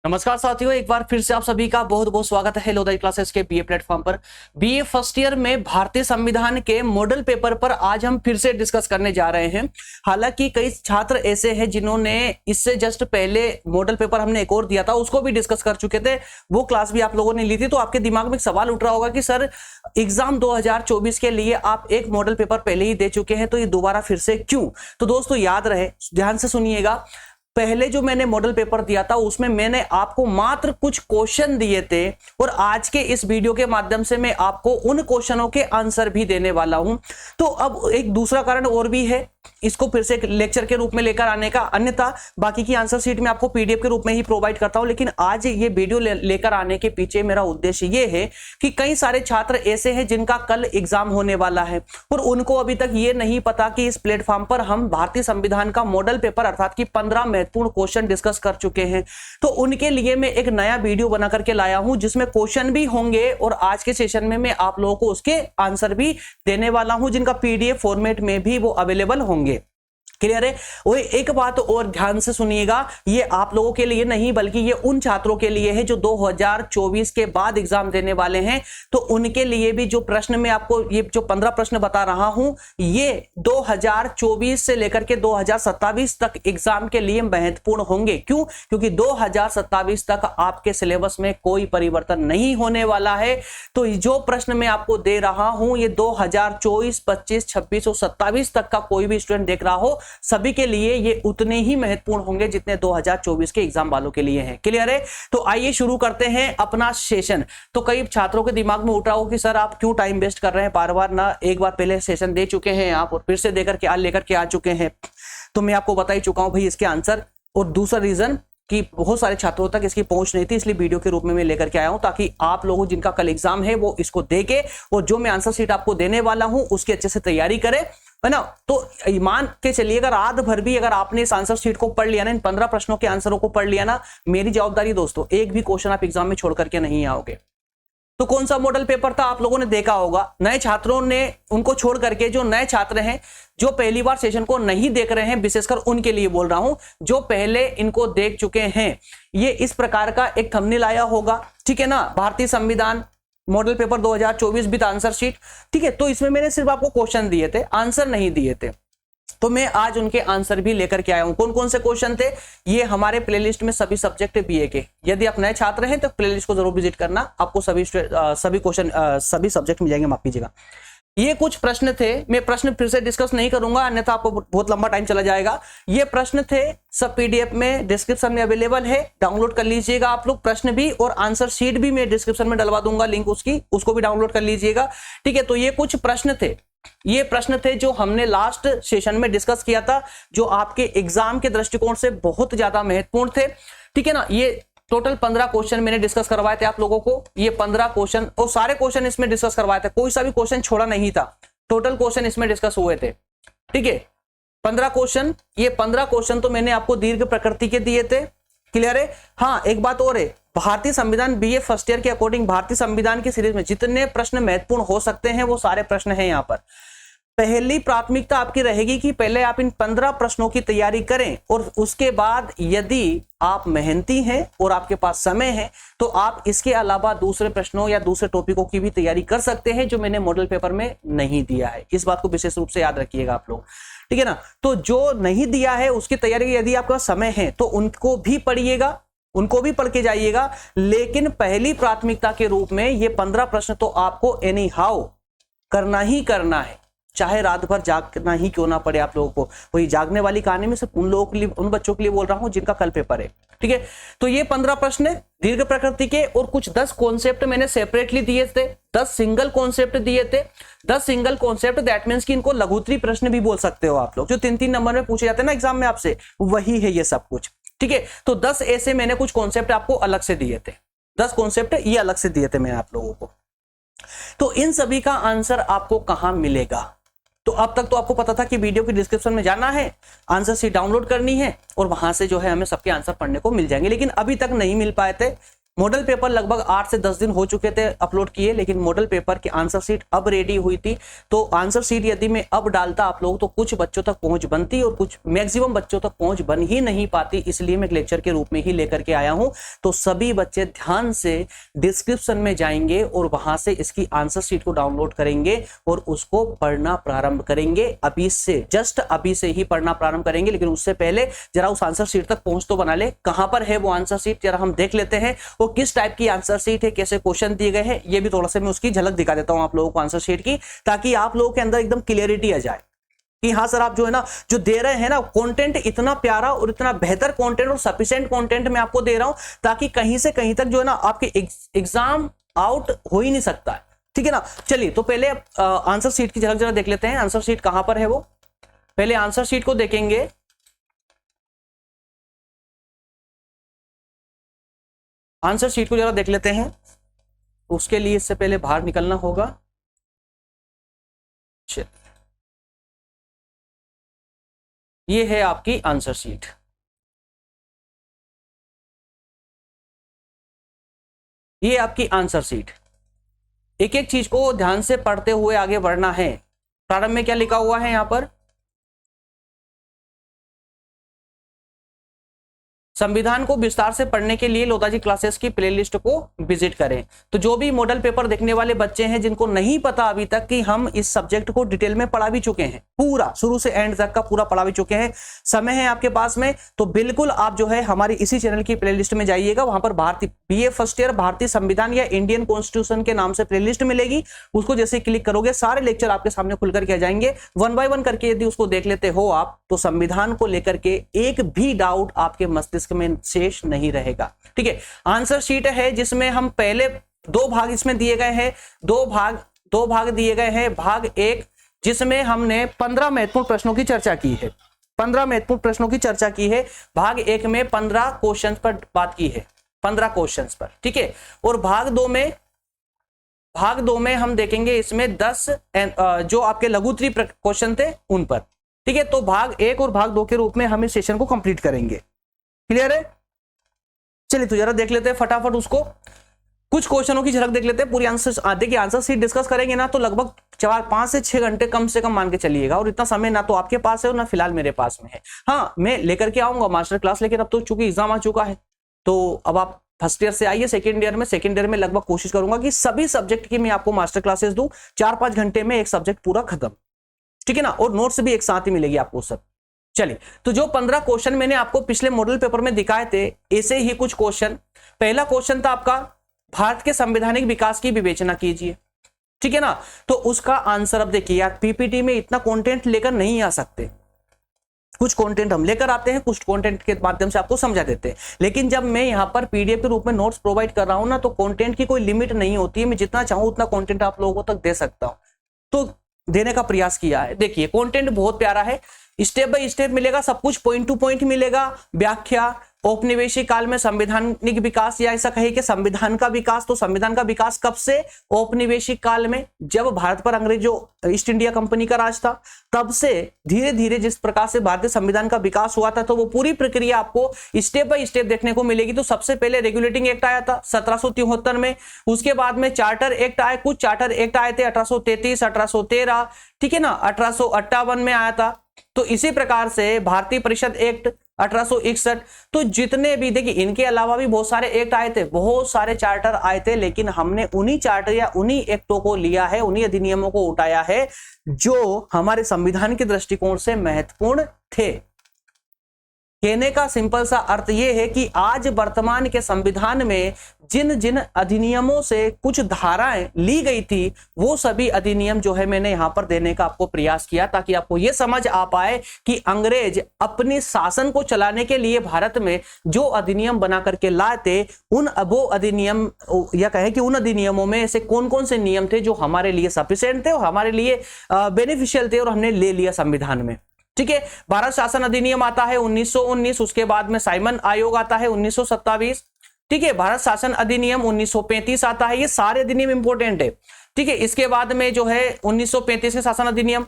नमस्कार साथियों, एक बार फिर से आप सभी का बहुत बहुत स्वागत है लोदाई क्लासेस के बीए प्लेटफॉर्म पर। बीए फर्स्ट ईयर में भारतीय संविधान के मॉडल पेपर पर आज हम फिर से डिस्कस करने जा रहे हैं। हालांकि कई छात्र ऐसे हैं जिन्होंने इससे जस्ट पहले मॉडल पेपर हमने एक और दिया था, उसको भी डिस्कस कर चुके थे, वो क्लास भी आप लोगों ने ली थी। तो आपके दिमाग में एक सवाल उठ रहा होगा कि सर एग्जाम 2024 के लिए आप एक मॉडल पेपर पहले ही दे चुके हैं, तो ये दोबारा फिर से क्यों? तो दोस्तों याद रहे, ध्यान से सुनिएगा, पहले जो मैंने मॉडल पेपर दिया था उसमें मैंने आपको मात्र कुछ क्वेश्चन दिए थे और आज के इस वीडियो के माध्यम से मैं आपको उन क्वेश्चनों के आंसर भी देने वाला हूं। तो अब एक दूसरा कारण और भी है इसको फिर से एक लेक्चर के रूप में लेकर आने का, अन्यथा बाकी की आंसर शीट में आपको पीडीएफ के रूप में ही प्रोवाइड करता हूं। लेकिन आज ये वीडियो लेकर आने के पीछे मेरा उद्देश्य ये है कि कई सारे छात्र ऐसे हैं जिनका कल एग्जाम होने वाला है और उनको अभी तक ये नहीं पता कि इस प्लेटफॉर्म पर हम भारतीय संविधान का मॉडल पेपर अर्थात कि 15 महत्वपूर्ण क्वेश्चन डिस्कस कर चुके हैं। तो उनके लिए मैं एक नया वीडियो बना करके लाया हूं जिसमें क्वेश्चन भी होंगे और आज के सेशन में मैं आप लोगों को उसके आंसर भी देने वाला हूं, जिनका पीडीएफ फॉर्मेट में भी वो अवेलेबल होंगे। क्लियर है? वही एक बात और ध्यान से सुनिएगा, ये आप लोगों के लिए नहीं बल्कि ये उन छात्रों के लिए है जो 2024 के बाद एग्जाम देने वाले हैं। तो उनके लिए भी जो प्रश्न मैं आपको ये जो 15 प्रश्न बता रहा हूं, ये 2024 से लेकर के 2027 तक एग्जाम के लिए महत्वपूर्ण होंगे। क्यों? क्योंकि 2027 तक आपके सिलेबस में कोई परिवर्तन नहीं होने वाला है। तो जो प्रश्न मैं आपको दे रहा हूं ये 2024, 25, 26 और 27 तक का कोई भी स्टूडेंट देख रहा हो, सभी के लिए ये उतने ही महत्वपूर्ण होंगे जितने 2024 के एग्जाम वालों के लिए हैं। क्लियर है? तो आइए शुरू करते हैं अपना सेशन। तो कई छात्रों के दिमाग में उठ रहा हो कि सर आप क्यों टाइम वेस्ट कर रहे हैं, बार बार ना, एक बार पहले सेशन दे चुके हैं आप और फिर से लेकर के आ चुके हैं। तो मैं आपको बता ही चुका हूं भाई इसके आंसर। और दूसरा रीजन कि बहुत सारे छात्रों तक इसकी पहुंच नहीं थी, इसलिए वीडियो के रूप में मैं लेकर के आया हूं ताकि आप लोगों जिनका कल एग्जाम है वो इसको देके और जो मैं आंसर शीट आपको देने वाला हूं उसकी अच्छे से तैयारी करें, है ना। तो ईमान के चलिए, अगर रात भर भी अगर आपने इस आंसर शीट को पढ़ लिया ना, इन 15 प्रश्नों के आंसरों को पढ़ लिया ना, मेरी जवाबदारी दोस्तों, एक भी क्वेश्चन आप एग्जाम में छोड़ करके नहीं आओगे। तो कौन सा मॉडल पेपर था आप लोगों ने देखा होगा, नए छात्रों ने उनको छोड़ करके जो नए छात्र हैं जो पहली बार सेशन को नहीं देख रहे हैं, विशेषकर उनके लिए बोल रहा हूं, जो पहले इनको देख चुके हैं, ये इस प्रकार का एक थंबनेल आया होगा, ठीक है ना, भारतीय संविधान model paper 2024 with answer sheet, ठीक है। तो इसमें मैंने सिर्फ आपको क्वेश्चन दिए थे, आंसर नहीं दिए थे। तो मैं आज उनके आंसर भी लेकर के आया हूं। कौन कौन से क्वेश्चन थे? ये हमारे प्लेलिस्ट में सभी सब्जेक्ट बीए के, यदि आप नए छात्र हैं तो प्लेलिस्ट को जरूर विजिट करना, आपको सभी क्वेश्चन सभी सब्जेक्ट मिल जाएंगे, माफ कीजिएगा। ये कुछ प्रश्न थे, मैं प्रश्न फिर से डिस्कस नहीं करूंगा अन्यथा आपको बहुत लंबा टाइम चला जाएगा। ये प्रश्न थे, सब पीडीएफ में डिस्क्रिप्शन में अवेलेबल है, डाउनलोड कर लीजिएगा आप लोग। प्रश्न भी और आंसर शीट भी मैं डिस्क्रिप्शन में डलवा दूंगा लिंक उसकी, उसको भी डाउनलोड कर लीजिएगा, ठीक है। तो ये कुछ प्रश्न थे, ये प्रश्न थे जो हमने लास्ट सेशन में डिस्कस किया था, जो आपके एग्जाम के दृष्टिकोण से बहुत ज्यादा महत्वपूर्ण थे, ठीक है ना। ये टोटल 15 क्वेश्चन मैंने डिस्कस करवाए थे आप लोगों को, ये 15 क्वेश्चन और सारे क्वेश्चन इसमें डिस्कस करवाए थे, कोई सा भी क्वेश्चन छोड़ा नहीं था, टोटल क्वेश्चन इसमें डिस्कस हुए थे, ठीक है। 15 क्वेश्चन, ये 15 क्वेश्चन तो मैंने आपको दीर्घ प्रकृति के दिए थे। क्लियर है? हाँ, एक बात और है, भारतीय संविधान बीए फर्स्ट ईयर के अकॉर्डिंग भारतीय संविधान की सीरीज में जितने प्रश्न महत्वपूर्ण हो सकते हैं वो सारे प्रश्न हैं यहाँ पर। पहली प्राथमिकता आपकी रहेगी कि पहले आप इन 15 प्रश्नों की तैयारी करें और उसके बाद यदि आप मेहनती हैं और आपके पास समय है तो आप इसके अलावा दूसरे प्रश्नों या दूसरे टॉपिकों की भी तैयारी कर सकते हैं जो मैंने मॉडल पेपर में नहीं दिया है। इस बात को विशेष रूप से याद रखिएगा आप लोग, ठीक है ना। तो जो नहीं दिया है उसकी तैयारी यदि आपके पास समय है तो उनको भी पढ़िएगा, उनको भी पढ़ के जाइएगा, लेकिन पहली प्राथमिकता के रूप में ये 15 प्रश्न तो आपको एनी हाउ करना ही करना है, चाहे रात भर जागना ही क्यों ना पड़े आप लोगों को। वही जागने वाली कहानी में सिर्फ उन लोगों के लिए, उन बच्चों के लिए बोल रहा हूं जिनका कल पेपर है, ठीक है। तो ये 15 प्रश्न दीर्घ प्रकृति के और कुछ 10 कॉन्सेप्ट मैंने सेपरेटली दिए थे, 10 सिंगल कॉन्सेप्ट दिए थे। 10 सिंगल कॉन्सेप्ट, दैट मींस कि इनको लघुत्तरी प्रश्न भी बोल सकते हो आप लोग, जो 3-3 नंबर में पूछे जाते हैं ना एग्जाम में आपसे, वही है ये सब कुछ, ठीक है। तो 10 ऐसे मैंने कुछ कॉन्सेप्ट आपको अलग से दिए थे, 10 कॉन्सेप्ट ये अलग से दिए थे मैंने आप लोगों को। तो इन सभी का आंसर आपको कहां मिलेगा? तो अब तक तो आपको पता था कि वीडियो की डिस्क्रिप्शन में जाना है, आंसर शीट डाउनलोड करनी है और वहां से जो है हमें सबके आंसर पढ़ने को मिल जाएंगे, लेकिन अभी तक नहीं मिल पाए थे। मॉडल पेपर लगभग 8 से 10 दिन हो चुके थे अपलोड किए, लेकिन मॉडल पेपर की आंसर शीट अब रेडी हुई थी। तो आंसर शीट यदि मैं अब डालता आप लोग तो कुछ बच्चों तक पहुंच बनती और कुछ मैक्सिमम बच्चों तक पहुंच बन ही नहीं पाती, इसलिए मैं लेक्चर के रूप में ही लेकर के आया हूं। तो सभी बच्चे ध्यान से डिस्क्रिप्शन में जाएंगे और वहां से इसकी आंसर शीट को डाउनलोड करेंगे और उसको पढ़ना प्रारंभ करेंगे। अभी से, जस्ट अभी से ही पढ़ना प्रारंभ करेंगे, लेकिन उससे पहले जरा उस आंसर शीट तक पहुंच तो बना ले। कहां पर है वो आंसर शीट, जरा हम देख लेते हैं। वो किस टाइप की आंसर शीट है, कैसे क्वेश्चन दिए गए हैं, ये भी थोड़ा सा मैं उसकी झलक दिखा देता हूं आप लोगों को आंसर शीट की, ताकि आप लोगों के अंदर एकदम क्लियरिटी आ जाए कि हाँ सर, आप जो है ना जो दे रहे हैं ना कंटेंट, इतना प्यारा और इतना बेहतर कंटेंट और सफिशिएंट कंटेंट मैं आपको दे रहा हूं, ताकि कहीं से कहीं तक जो है ना आपके एग्जाम आउट हो ही नहीं सकता है। ठीक है ना। चलिए, तो पहले आंसर शीट की झलक जरा देख लेते हैं। आंसर शीट कहां पर है, वो पहले आंसर शीट को देखेंगे। आंसर शीट को जरा देख लेते हैं। उसके लिए इससे पहले बाहर निकलना होगा। ये है आपकी आंसर शीट। ये आपकी आंसर शीट। एक एक चीज को ध्यान से पढ़ते हुए आगे बढ़ना है। प्रारंभ में क्या लिखा हुआ है यहां पर, संविधान को विस्तार से पढ़ने के लिए लोताजी क्लासेस की प्लेलिस्ट को विजिट करें। तो जो भी मॉडल पेपर देखने वाले बच्चे हैं जिनको नहीं पता अभी तक कि हम इस सब्जेक्ट को डिटेल में पढ़ा भी चुके हैं, पूरा शुरू से एंड तक का पूरा पढ़ा भी चुके हैं, समय है आपके पास में, तो बिल्कुल आप जो है हमारी इसी चैनल की प्लेलिस्ट में जाइएगा। वहां पर भारतीय बीए फर्स्ट ईयर भारतीय संविधान या इंडियन कॉन्स्टिट्यूशन के नाम से प्लेलिस्ट मिलेगी। उसको जैसे क्लिक करोगे सारे लेक्चर आपके सामने खुलकर के आ जाएंगे। 1 बाय 1 करके यदि उसको देख लेते हो आप, तो संविधान को लेकर के एक भी डाउट आपके मस्तिष्क में शेष नहीं रहेगा। ठीक है। आंसर शीट है जिसमें हम पहले 2 भाग इसमें दिए गए हैं, 2 भाग दिए गए हैं। भाग 1 जिसमें हमने 15 महत्वपूर्ण प्रश्नों की चर्चा की है, 15 महत्वपूर्ण प्रश्नों की चर्चा की है। भाग 1 में 15 क्वेश्चन पर बात की है, 15 क्वेश्चन पर। ठीक है। और भाग 2 में हम देखेंगे इसमें 10 जो आपके लघुत्तरीय क्वेश्चन थे उन पर। ठीक है। तो भाग 1 और भाग 2 के रूप में हम इस सेशन को कंप्लीट करेंगे। क्लियर है। चलिए, तो जरा देख लेते हैं फटाफट उसको, कुछ क्वेश्चनों की झलक देख लेते हैं। पूरी आंसर देखिए, आंसर शीट डिस्कस करेंगे ना तो लगभग 5 से 6 घंटे कम से कम मान के चलिएगा, और इतना समय ना तो आपके पास है और ना फिलहाल मेरे पास में है। हाँ, मैं लेकर के आऊंगा मास्टर क्लास, लेकिन अब तो चूंकि एग्जाम आ चुका है, तो अब आप फर्स्ट ईयर से आइए सेकेंड ईयर में लगभग कोशिश करूंगा कि सभी सब्जेक्ट की मैं आपको मास्टर क्लासेस दूं। 4-5 घंटे में एक सब्जेक्ट पूरा खत्म। ठीक है ना। और नोट्स भी एक साथ ही मिलेगी आपको सब। चलिए, तो जो 15 क्वेश्चन मैंने आपको पिछले मॉडल पेपर में दिखाए थे, ऐसे ही कुछ क्वेश्चन। पहला क्वेश्चन था आपका, भारत के संवैधानिक विकास की विवेचना कीजिए। ठीक है ना। तो उसका आंसर अब देखिए यार, पीपीटी में इतना कंटेंट लेकर नहीं आ सकते, कुछ कंटेंट हम लेकर आते हैं, कुछ कंटेंट के माध्यम से आपको समझा देते हैं। लेकिन जब मैं यहां पर पीडीएफ के रूप में नोट्स प्रोवाइड कर रहा हूं ना, तो कंटेंट की कोई लिमिट नहीं होती है। मैं जितना चाहूं उतना कंटेंट आप लोगों तक दे सकता हूं, तो देने का प्रयास किया है। देखिए, कंटेंट बहुत प्यारा है, स्टेप बाय स्टेप मिलेगा, सब कुछ पॉइंट टू पॉइंट मिलेगा। व्याख्या, औपनिवेशिक काल में संवैधानिक विकास, या ऐसा कहे कि संविधान का विकास। तो संविधान का विकास कब से? औपनिवेशिक काल में, जब भारत पर अंग्रेजों ईस्ट इंडिया कंपनी का राज था, तब से धीरे धीरे जिस प्रकार से भारतीय संविधान का विकास हुआ था, तो वो पूरी प्रक्रिया आपको स्टेप बाय स्टेप देखने को मिलेगी। तो सबसे पहले रेगुलेटिंग एक्ट आया था 1773 में, उसके बाद में चार्टर एक्ट आए, कुछ चार्टर एक्ट आए थे 1833, 1813, ठीक है ना, 1858 में आया था। तो इसी प्रकार से भारतीय परिषद एक्ट 1861, तो जितने भी देखिए, इनके अलावा भी बहुत सारे एक्ट आए थे, बहुत सारे चार्टर आए थे, लेकिन हमने उन्हीं चार्टर या उन्हीं एक्टों को लिया है, उन्हीं अधिनियमों को उठाया है जो हमारे संविधान के दृष्टिकोण से महत्वपूर्ण थे। कहने का सिंपल सा अर्थ यह है कि आज वर्तमान के संविधान में जिन जिन अधिनियमों से कुछ धाराएं ली गई थी, वो सभी अधिनियम जो है मैंने यहां पर देने का आपको प्रयास किया, ताकि आपको यह समझ आ पाए कि अंग्रेज अपने शासन को चलाने के लिए भारत में जो अधिनियम बना करके लाए थे, उन वो अधिनियम, या कहें कि उन अधिनियमों में ऐसे कौन कौन से नियम थे जो हमारे लिए सफिशिएंट थे और हमारे लिए बेनिफिशियल थे, और हमने ले लिया संविधान में। ठीक है। भारत शासन अधिनियम आता है 1919, उसके बाद में साइमन आयोग आता है 1927। ठीक है। भारत शासन अधिनियम 1935 आता है। ये सारे अधिनियम इंपॉर्टेंट है। ठीक है। इसके बाद में जो है 1935 के शासन अधिनियम,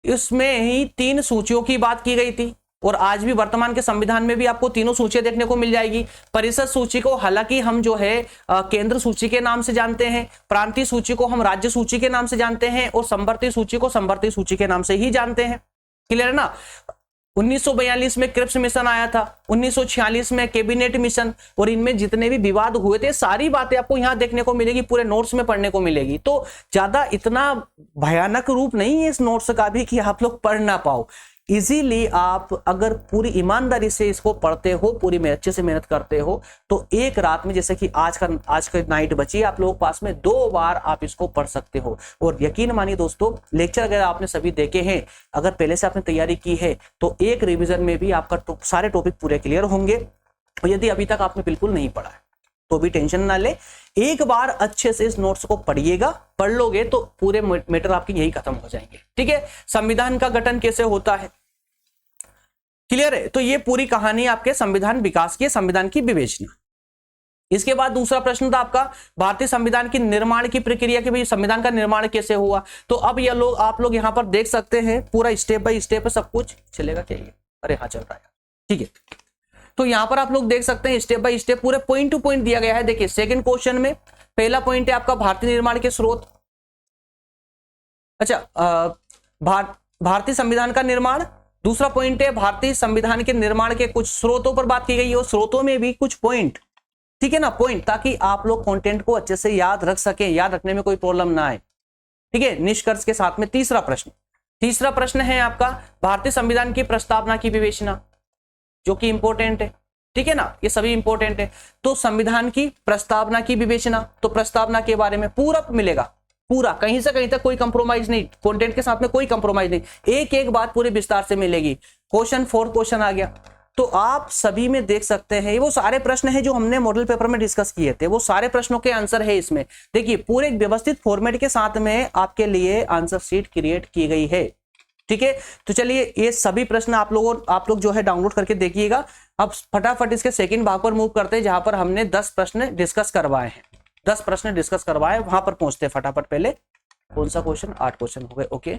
इसमें ही 3 सूचियों की बात की गई थी। और आज भी वर्तमान के संविधान में भी आपको तीनों सूचियां देखने को मिल जाएगी। परिषद सूची को हालांकि हम जो है केंद्र सूची के नाम से जानते हैं, प्रांतीय सूची को हम राज्य सूची के नाम से जानते हैं और संवर्ती सूची को संवर्ती सूची के नाम से ही जानते हैं। क्लियर है ना। 1942 में क्रिप्स मिशन आया था, 1946 में कैबिनेट मिशन, और इनमें जितने भी विवाद हुए थे सारी बातें आपको यहां देखने को मिलेगी, पूरे नोट्स में पढ़ने को मिलेगी। तो ज्यादा इतना भयानक रूप नहीं है इस नोट्स का भी कि आप लोग पढ़ ना पाओ। इजीली आप अगर पूरी ईमानदारी से इसको पढ़ते हो, पूरी अच्छे से मेहनत करते हो, तो एक रात में, जैसे कि आज का नाइट बची आप लोगों के पास में, 2 बार आप इसको पढ़ सकते हो। और यकीन मानिए दोस्तों, लेक्चर अगर आपने सभी देखे हैं, अगर पहले से आपने तैयारी की है, तो एक रिविजन में भी आपका सारे टॉपिक पूरे क्लियर होंगे। और यदि अभी तक आपने बिल्कुल नहीं पढ़ा है तो भी टेंशन ना ले, एक बार अच्छे से इस नोट्स को पढ़िएगा, पढ़ लोगे तो पूरे मैटर आपके यही खत्म हो जाएंगे। ठीक है। संविधान का गठन कैसे होता है, क्लियर है। तो ये पूरी कहानी आपके संविधान विकास की, संविधान की विवेचना। इसके बाद दूसरा प्रश्न था आपका भारतीय संविधान की निर्माण की प्रक्रिया, कि भाई संविधान का निर्माण कैसे हुआ। तो अब ये लोग आप लोग यहां पर देख सकते हैं, पूरा स्टेप बाय स्टेप सब कुछ चलेगा क्या ये, अरे हाँ चल रहा है, ठीक है। तो यहां पर आप लोग देख सकते हैं स्टेप बाय स्टेप पूरे पॉइंट टू पॉइंट दिया गया है। देखिए सेकंड क्वेश्चन में पहला पॉइंट है आपका भारतीय निर्माण के स्रोत। अच्छा, भारतीय संविधान का निर्माण। दूसरा पॉइंट है भारतीय संविधान के निर्माण के कुछ स्रोतों पर बात की गई है, और स्रोतों में भी कुछ पॉइंट, ठीक है ना, पॉइंट, ताकि आप लोग कंटेंट को अच्छे से याद रख सकें, याद रखने में कोई प्रॉब्लम ना आए। ठीक है। निष्कर्ष के साथ में तीसरा प्रश्न है आपका भारतीय संविधान की प्रस्तावना की विवेचना, जो कि इंपॉर्टेंट है। ठीक है ना, ये सभी इंपॉर्टेंट है। तो संविधान की प्रस्तावना की विवेचना, तो प्रस्तावना के बारे में पूरा मिलेगा, पूरा, कहीं से कहीं तक कोई कंप्रोमाइज नहीं, कंटेंट के साथ में कोई कंप्रोमाइज नहीं, एक एक बात पूरे विस्तार से मिलेगी। क्वेश्चन 4 क्वेश्चन आ गया, तो आप सभी में देख सकते हैं, वो सारे प्रश्न हैं जो हमने मॉडल पेपर में डिस्कस किए थे, वो सारे प्रश्नों के आंसर है इसमें। देखिए पूरे व्यवस्थित फॉर्मेट के साथ में आपके लिए आंसर शीट क्रिएट की गई है। ठीक है। तो चलिए ये सभी प्रश्न आप लोग जो है डाउनलोड करके देखिएगा। अब फटाफट इसके सेकंड भाग पर मूव करते हैं, जहां पर हमने 10 प्रश्न डिस्कस करवाए हैं, 10 प्रश्न डिस्कस करवाए, वहां पर पहुंचते हैं फटाफट। पहले कौन सा क्वेश्चन, 8 क्वेश्चन हो गए। ओके,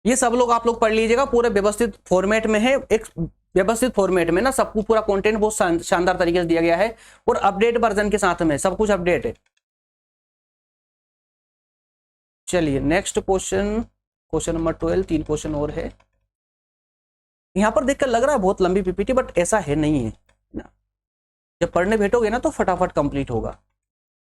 ये सब लोग आप लोग पढ़ लीजिएगा, पूरे व्यवस्थित फॉर्मेट में है। एक व्यवस्थित फॉर्मेट में ना सबको पूरा कंटेंट बहुत शानदार तरीके से दिया गया है, और अपडेट वर्जन के साथ में सब कुछ अपडेट है। चलिए नेक्स्ट क्वेश्चन नंबर 12, 3 क्वेश्चन और है। यहां पर देखकर लग रहा है बहुत लंबी पीपीटी, बट ऐसा है नहीं है ना। जब पढ़ने बैठोगे ना तो फटाफट कंप्लीट होगा।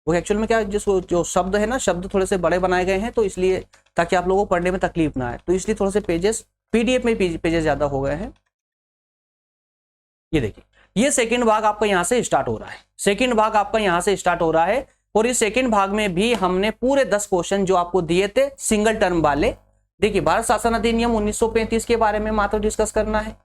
वो एक्चुअल में क्या, जो शब्द है ना, शब्द थोड़े से बड़े बनाए गए हैं, तो इसलिए ताकि आप लोगों को पढ़ने में तकलीफ ना आए, तो इसलिए थोड़े से पेजेस पीडीएफ में पेजेस ज्यादा हो गए हैं। ये देखिए, ये सेकंड भाग आपका यहां से स्टार्ट हो रहा है, सेकंड भाग आपका यहां से स्टार्ट हो रहा है। और इस सेकंड भाग में भी हमने पूरे 10 क्वेश्चन जो आपको दिए थे सिंगल टर्म वाले। देखिए भारत शासन अधिनियम 1935 के बारे में मात्र डिस्कस करना है।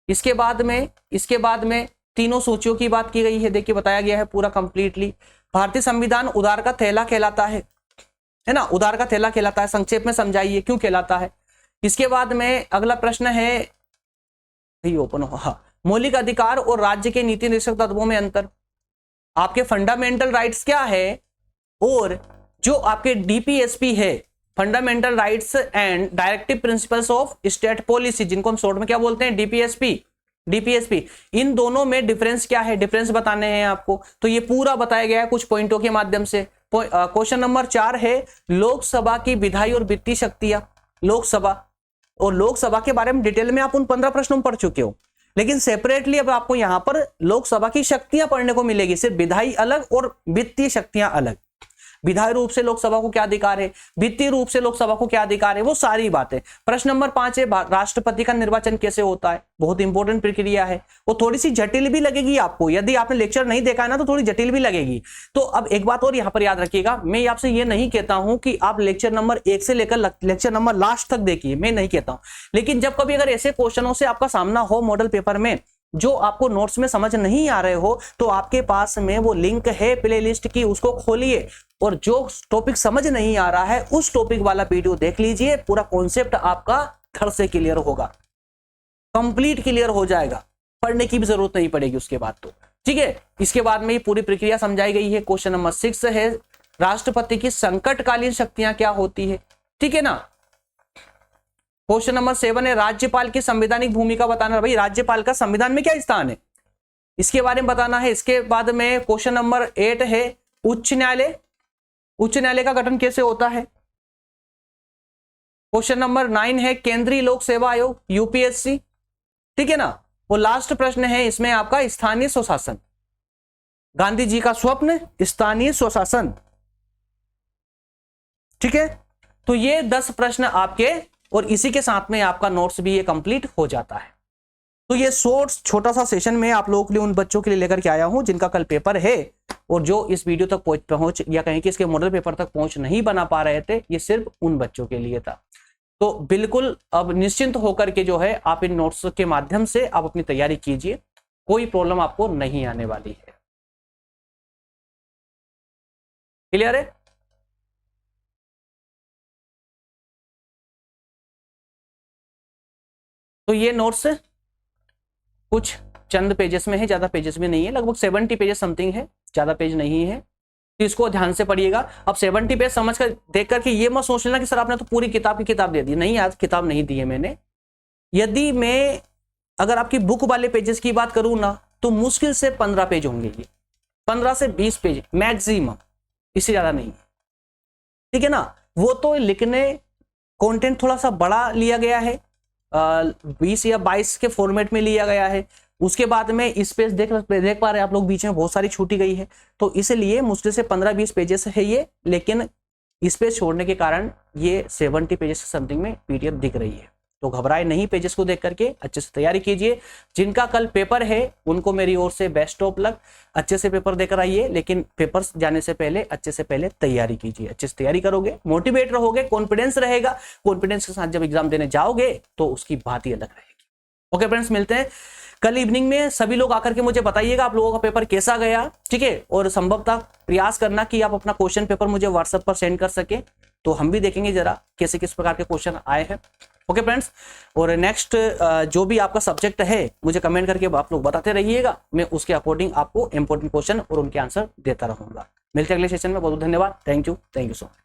इसके बाद में तीनों सूचियों की बात की गई है। देखिए बताया गया है पूरा कंप्लीटली। भारतीय संविधान उदार का थैला कहलाता है ना, उदार का थैला कहलाता है। संक्षेप में समझाइए क्यों कहलाता है। इसके बाद में अगला प्रश्न है, ओपन हो, हाँ, मौलिक अधिकार और राज्य के नीति निर्देशक तत्वों में अंतर। आपके फंडामेंटल राइट्स क्या है, और जो आपके डीपीएसपी है, fundamental rights and directive principles of state policy, जिनको हम शॉर्ट में क्या बोलते हैं, डीपीएसपी, इन दोनों में डिफरेंस क्या है, डिफरेंस बताने हैं आपको। तो ये पूरा बताया गया है कुछ पॉइंटों के माध्यम से। क्वेश्चन नंबर 4 है लोकसभा की विधायी और वित्तीय शक्तियां। लोकसभा के बारे में डिटेल में आप उन 15 प्रश्नों में पढ़ चुके हो, लेकिन सेपरेटली अब आपको यहां पर लोकसभा की शक्तियां पढ़ने को मिलेगी। सिर्फ विधायी अलग और वित्तीय शक्तियां अलग। विधायी रूप से लोकसभा को क्या अधिकार है, वित्तीय रूप से लोकसभा को क्या अधिकार है, वो सारी बातें। प्रश्न नंबर 5 है राष्ट्रपति का निर्वाचन कैसे होता है। बहुत इंपॉर्टेंट प्रक्रिया है, वो थोड़ी सी जटिल भी लगेगी आपको, यदि आपने लेक्चर नहीं देखा है ना तो थोड़ी जटिल भी लगेगी। तो अब एक बात और यहां पर याद रखिएगा, मैं आपसे ये नहीं कहता हूं कि आप लेक्चर नंबर 1 से लेकर लेक्चर नंबर लास्ट तक देखिए, मैं नहीं कहता हूं। लेकिन जब कभी अगर ऐसे क्वेश्चनों से आपका सामना हो मॉडल पेपर में, जो आपको नोट्स में समझ नहीं आ रहे हो, तो आपके पास में वो लिंक है प्लेलिस्ट की, उसको खोलिए और जो टॉपिक समझ नहीं आ रहा है उस टॉपिक वाला वीडियो देख लीजिए। पूरा कॉन्सेप्ट आपका घर से क्लियर होगा, कंप्लीट क्लियर हो जाएगा, पढ़ने की भी जरूरत नहीं पड़ेगी उसके बाद तो। ठीक है। इसके बाद में ये पूरी प्रक्रिया समझाई गई है। क्वेश्चन नंबर 6 है राष्ट्रपति की संकटकालीन शक्तियां क्या होती है, ठीक है ना। क्वेश्चन नंबर 7 है राज्यपाल की संवैधानिक भूमिका बताना। भाई राज्यपाल का संविधान में क्या स्थान है, इसके बारे में बताना है। इसके बाद में क्वेश्चन नंबर 8 है उच्च न्यायालय, उच्च न्यायालय का गठन कैसे होता है। क्वेश्चन नंबर 9 है केंद्रीय लोक सेवा आयोग यूपीएससी, ठीक है ना। वो लास्ट प्रश्न है इसमें आपका स्थानीय स्वशासन, गांधी जी का स्वप्न स्थानीय स्वशासन, ठीक है। तो ये 10 प्रश्न आपके, और इसी के साथ में आपका नोट्स भी ये कंप्लीट हो जाता है। तो ये शॉर्ट्स छोटा सा सेशन में आप लोगों के लिए, उन बच्चों के लिए लेकर के आया हूं जिनका कल पेपर है और जो इस वीडियो तक पहुंच या कहीं कि इसके मॉडल पेपर तक पहुंच नहीं बना पा रहे थे, ये सिर्फ उन बच्चों के लिए था। तो बिल्कुल अब निश्चिंत होकर के जो है आप इन नोट्स के माध्यम से आप अपनी तैयारी कीजिए, कोई प्रॉब्लम आपको नहीं आने वाली है। क्लियर है। तो ये नोट्स कुछ चंद पेजेस में है, ज्यादा पेजेस में नहीं है, लगभग 70 पेजेस समथिंग है, ज्यादा पेज नहीं है। तो इसको ध्यान से पढ़िएगा। अब 70 पेज समझ कर देख करके ये मत सोच लेना कि सर आपने तो पूरी किताब की किताब दे दी। नहीं, आज किताब नहीं दी है मैंने। यदि मैं अगर आपकी बुक वाले पेजेस की बात करूं ना, तो मुश्किल से 15 पेज होंगे, ये 15 से 20 पेज मैक्सिमम, इससे ज्यादा नहीं, ठीक है ना। वो तो लिखने कंटेंट थोड़ा सा बड़ा लिया गया है, 20 या 22 के फॉर्मेट में लिया गया है। उसके बाद में स्पेस देख पा रहे हैं आप लोग, बीच में बहुत सारी छूटी गई है, तो इसलिए मुश्किल से 15-20 पेजेस है ये, लेकिन स्पेस छोड़ने के कारण ये 70 पेजेस समथिंग में पीडीएफ दिख रही है। तो घबराए नहीं, पेजेस को देख करके अच्छे से तैयारी कीजिए। जिनका कल पेपर है उनको मेरी ओर से बेस्ट ऑफ लक, अच्छे से पेपर देकर आइए, लेकिन पेपर जाने से पहले अच्छे से पहले तैयारी कीजिए। अच्छे से तैयारी करोगे, मोटिवेट रहोगे, कॉन्फिडेंस रहेगा, कॉन्फिडेंस के साथ जब एग्जाम देने जाओगे तो उसकी बात ही अलग रहेगी। ओके फ्रेंड्स, मिलते हैं कल इवनिंग में। सभी लोग आकर के मुझे बताइएगा आप लोगों का पेपर कैसा गया, ठीक है। और संभवतः प्रयास करना कि आप अपना क्वेश्चन पेपर मुझे व्हाट्सएप पर सेंड कर सके, तो हम भी देखेंगे जरा कैसे किस प्रकार के क्वेश्चन आए हैं। ओके फ्रेंड्स, और नेक्स्ट जो भी आपका सब्जेक्ट है मुझे कमेंट करके आप लोग बताते रहिएगा, मैं उसके अकॉर्डिंग आपको इंपॉर्टेंट क्वेश्चन और उनके आंसर देता रहूंगा। मिलते हैं अगले सेशन में। बहुत धन्यवाद। Thank you so much.